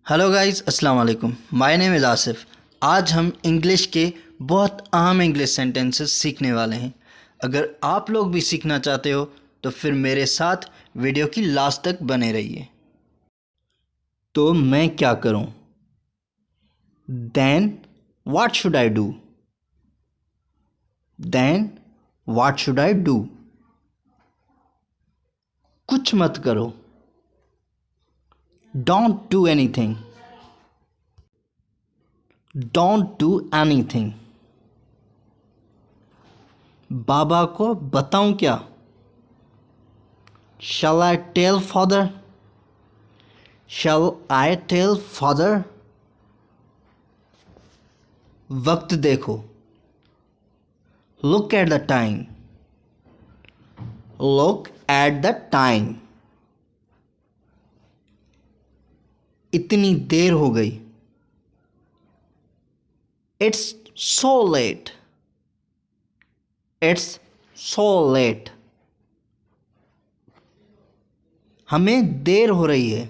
Hello guys, अस्सलाम वालेकुम। My name is Asif. आज हम इंग्लिश के बहुत अहम इंग्लिश सेंटेंसेस सीखने वाले हैं। अगर आप लोग भी सीखना चाहते हो तो फिर मेरे साथ वीडियो की लास्ट तक बने रहिए। तो मैं क्या करूं? Then what should I do? Then what should I do? कुछ मत करो। Don't do anything. Don't do anything. बाबा को बताऊं क्या? Shall I tell father? Shall I tell father? वक्त देखो। Look at the time. Look at the time. इतनी देर हो गई। It's so late. It's so late. हमें देर हो रही है।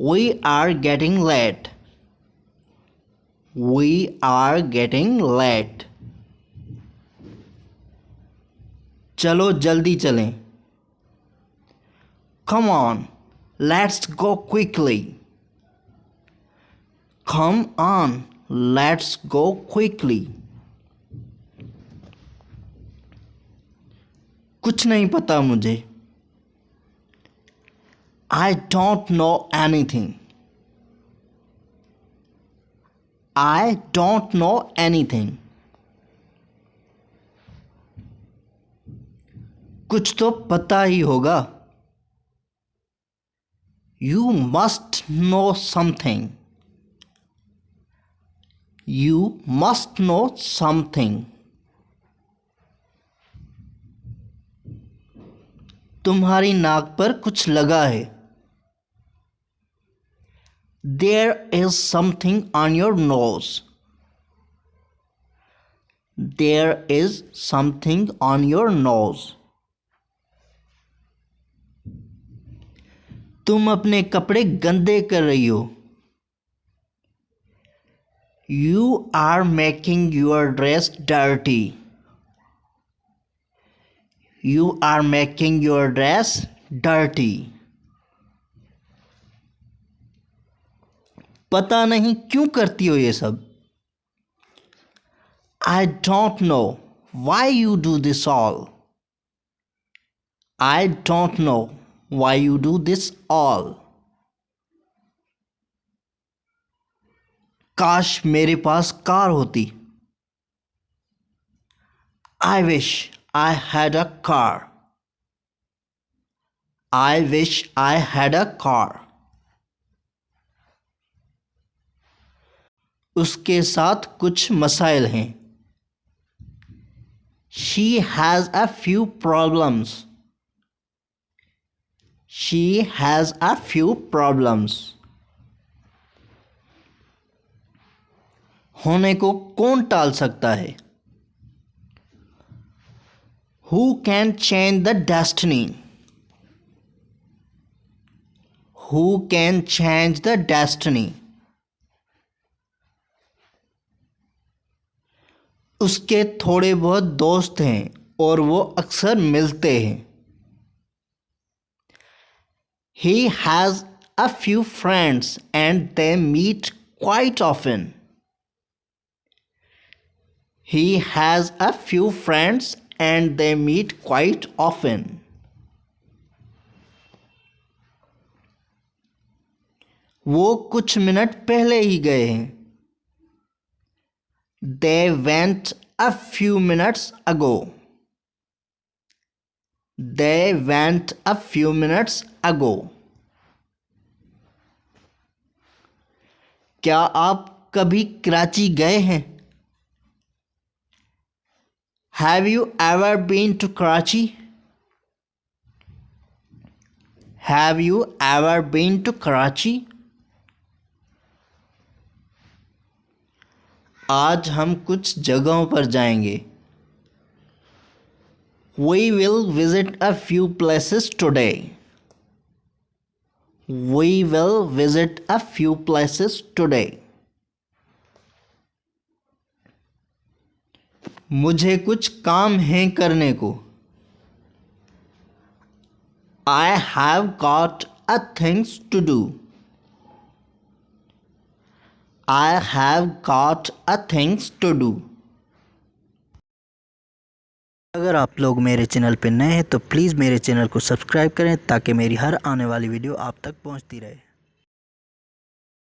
We are getting late. We are getting late. चलो जल्दी चलें। Come on, let's go quickly. Come on, let's go quickly. कुछ नहीं पता मुझे। I don't know anything. I don't know anything. कुछ तो पता ही होगा। You must know something. You must know something. तुम्हारी नाक पर कुछ लगा है। There is something on your nose. There is something on your nose. तुम अपने कपड़े गंदे कर रही हो। You are making your dress dirty. You are making your dress dirty. पता नहीं क्यों करती हो ये सब। I don't know why you do this all. I don't know why you do this all. काश मेरे पास कार होती। I wish I had a car. I wish I had a car. उसके साथ कुछ मसाइल हैं। She has a few problems. She has a few problems. होने को कौन टाल सकता है? Who can change the destiny? Who can change the destiny? उसके थोड़े बहुत दोस्त हैं और वो अक्सर मिलते हैं। He has a few friends and they meet quite often. He has a few friends and they meet quite often. वो कुछ मिनट पहले ही गए हैं। They went a few minutes ago. They went a few minutes ago. क्या आप कभी कराची गए हैं? Have you ever been to Karachi? Have you ever been to Karachi? आज हम कुछ जगहों पर जाएंगे। We will visit a few places today. We will visit a few places today. मुझे कुछ काम है करने को. I have got a things to do. I have got a things to do. अगर आप लोग मेरे चैनल पर नए हैं तो प्लीज़ मेरे चैनल को सब्सक्राइब करें ताकि मेरी हर आने वाली वीडियो आप तक पहुंचती रहे.